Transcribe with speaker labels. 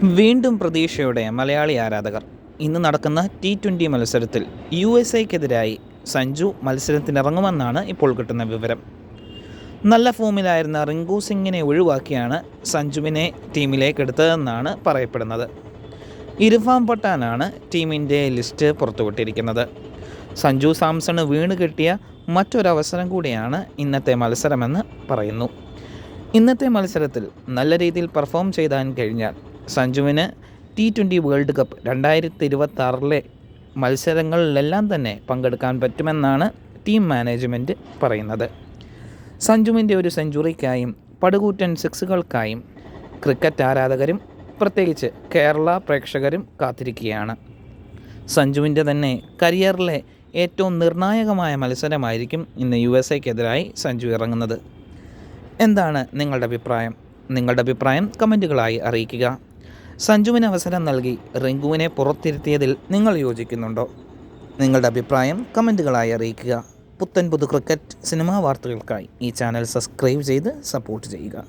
Speaker 1: വീണ്ടും പ്രതീക്ഷയോടെ മലയാളി ആരാധകർ. ഇന്ന് നടക്കുന്ന T20 മത്സരത്തിൽ USA-ക്കെതിരായി സഞ്ജു മത്സരത്തിനിറങ്ങുമെന്നാണ് ഇപ്പോൾ കിട്ടുന്ന വിവരം. നല്ല ഫോമിലായിരുന്ന റിങ്കു സിങ്ങിനെ ഒഴിവാക്കിയാണ് സഞ്ജുവിനെ ടീമിലേക്ക് എടുത്തതെന്നാണ് പറയപ്പെടുന്നത്. ഇർഫാൻ പഠാനാണ് ടീമിൻ്റെ ലിസ്റ്റ് പുറത്തുവിട്ടിരിക്കുന്നത്. സഞ്ജു സാംസണ് വീണ് കിട്ടിയ മറ്റൊരവസരം കൂടിയാണ് ഇന്നത്തെ മത്സരമെന്ന് പറയുന്നു. ഇന്നത്തെ മത്സരത്തിൽ നല്ല രീതിയിൽ പെർഫോം ചെയ്താൻ കഴിഞ്ഞാൽ സഞ്ജുവിന് T20 വേൾഡ് കപ്പ് 2026 മത്സരങ്ങളിലെല്ലാം തന്നെ പങ്കെടുക്കാൻ പറ്റുമെന്നാണ് ടീം മാനേജ്മെൻറ്റ് പറയുന്നത്. സഞ്ജുവിൻ്റെ ഒരു സെഞ്ചുറിക്കായും പടുകൂറ്റൻ സിക്സുകൾക്കായും ക്രിക്കറ്റ് ആരാധകരും പ്രത്യേകിച്ച് കേരള പ്രേക്ഷകരും കാത്തിരിക്കുകയാണ്. സഞ്ജുവിൻ്റെ തന്നെ കരിയറിലെ ഏറ്റവും നിർണായകമായ മത്സരമായിരിക്കും ഇന്ന് USA-ക്കെതിരായി സഞ്ജു ഇറങ്ങുന്നത്. എന്താണ് നിങ്ങളുടെ അഭിപ്രായം? നിങ്ങളുടെ അഭിപ്രായം കമൻറ്റുകളായി അറിയിക്കുക. സഞ്ജുവിന് അവസരം നൽകി റിങ്കുവിനെ പുറത്തിരുത്തിയതിൽ നിങ്ങൾ യോജിക്കുന്നുണ്ടോ? നിങ്ങളുടെ അഭിപ്രായം കമൻറ്റുകളായി അറിയിക്കുക. പുത്തൻ പുതു ക്രിക്കറ്റ് സിനിമാ വാർത്തകൾക്കായി ഈ ചാനൽ സബ്സ്ക്രൈബ് ചെയ്ത് സപ്പോർട്ട് ചെയ്യുക.